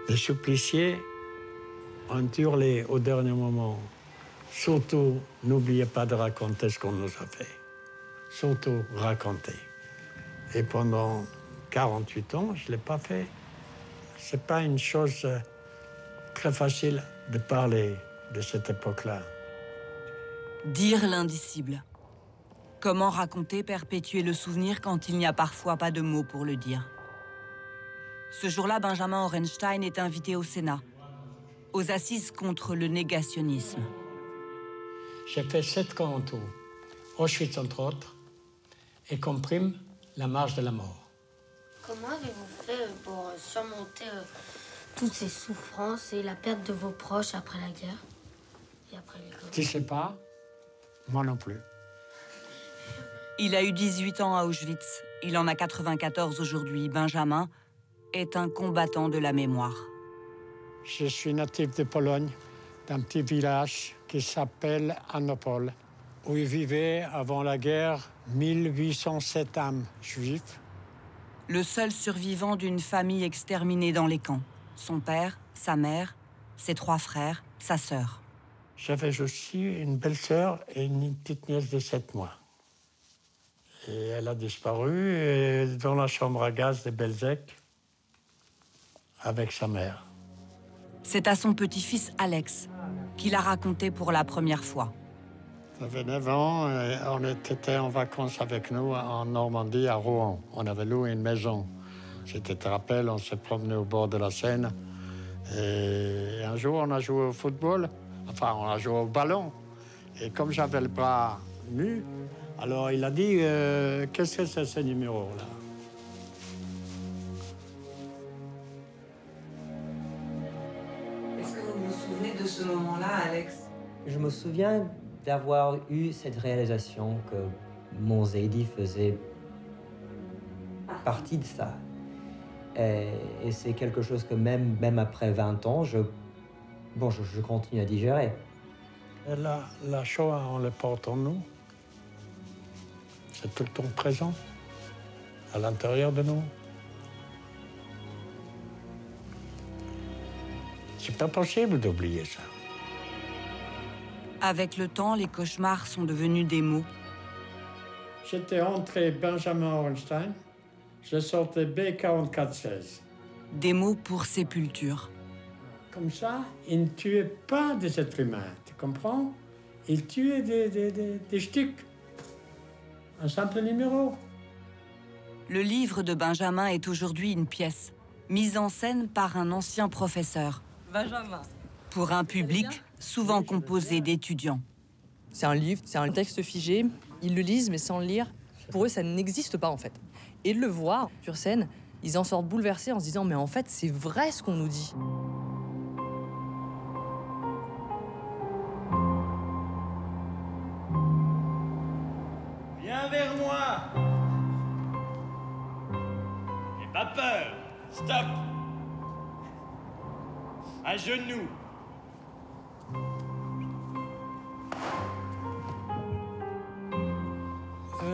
Les suppliciés ont hurlé au dernier moment. Surtout, n'oubliez pas de raconter ce qu'on nous a fait. Surtout, raconter. Et pendant 48 ans, je ne l'ai pas fait. Ce n'est pas une chose très facile de parler de cette époque-là. Dire l'indicible. Comment raconter, perpétuer le souvenir quand il n'y a parfois pas de mots pour le dire? Ce jour-là, Benjamin Orenstein est invité au Sénat, aux assises contre le négationnisme. J'ai fait 7 camps en tout, Auschwitz entre autres, et comme prime, la marche de la mort. Comment avez-vous fait pour surmonter toutes ces souffrances et la perte de vos proches après la guerre et après l'école? Tu sais pas, moi non plus. Il a eu 18 ans à Auschwitz. Il en a 94 aujourd'hui. Benjamin est un combattant de la mémoire. Je suis natif de Pologne, d'un petit village qui s'appelle Anopol, où il vivait avant la guerre 1807 âmes juifs. Le seul survivant d'une famille exterminée dans les camps. Son père, sa mère, ses 3 frères, sa sœur. J'avais aussi une belle-sœur et une petite nièce de 7 mois. Et elle a disparu dans la chambre à gaz de Belzec avec sa mère. C'est à son petit-fils Alex qu'il a raconté pour la première fois. J'avais 9 ans et on était en vacances avec nous en Normandie, à Rouen. On avait loué une maison. Je te rappelle, on s'est promené au bord de la Seine. Et un jour, on a joué au football. Enfin, on a joué au ballon. Et comme j'avais le bras nu, alors il a dit qu'est-ce que c'est ce numéro-là? Est-ce que vous vous souvenez de ce moment-là, Alex? Je me souviens d'avoir eu cette réalisation que mon Zaidi faisait partie de ça. Et c'est quelque chose que même après 20 ans, je continue à digérer. Et la Shoah, on le porte en nous. C'est tout le temps présent, à l'intérieur de nous. C'est pas possible d'oublier ça. Avec le temps, les cauchemars sont devenus des mots. J'étais entré Benjamin Orenstein, je sortais B4416. Des mots pour sépulture. Comme ça, il ne tuait pas des êtres humains, tu comprends? Il tuait des ch'tiques. Un simple numéro. Le livre de Benjamin est aujourd'hui une pièce, mise en scène par un ancien professeur. Benjamin. Pour un public souvent composé d'étudiants. C'est un livre, c'est un texte figé. Ils le lisent, mais sans le lire. Pour eux, ça n'existe pas, en fait. Et de le voir sur scène, ils en sortent bouleversés en se disant « Mais en fait, c'est vrai ce qu'on nous dit ». Viens vers moi. N'aie pas peur. Stop. À genoux.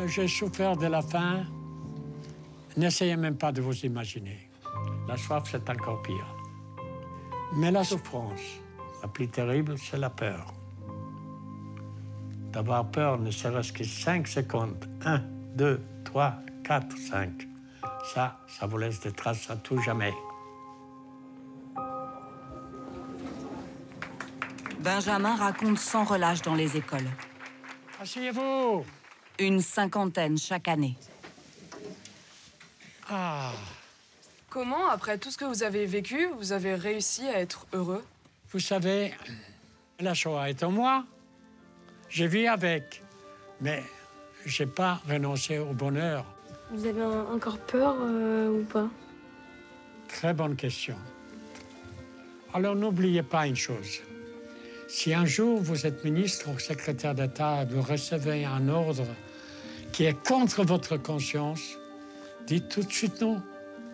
J'ai souffert de la faim. N'essayez même pas de vous imaginer. La soif, c'est encore pire. Mais la souffrance, la plus terrible, c'est la peur. D'avoir peur, ne serait-ce que 5 secondes. 1, 2, 3, 4, 5. Ça vous laisse des traces à tout jamais. Benjamin raconte sans relâche dans les écoles. Asseyez-vous. Une 50aine chaque année. Ah, Comment, après tout ce que vous avez vécu, vous avez réussi à être heureux? vous savez, la Shoah est en moi. Je vis avec, mais j'ai pas renoncé au bonheur. Vous avez encore peur ou pas? Très bonne question. Alors n'oubliez pas une chose. Si un jour vous êtes ministre ou secrétaire d'État et vous recevez un ordre qui est contre votre conscience, dites tout de suite non,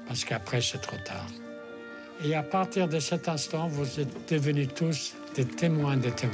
parce qu'après c'est trop tard. Et à partir de cet instant, vous êtes devenus tous des témoins des témoins.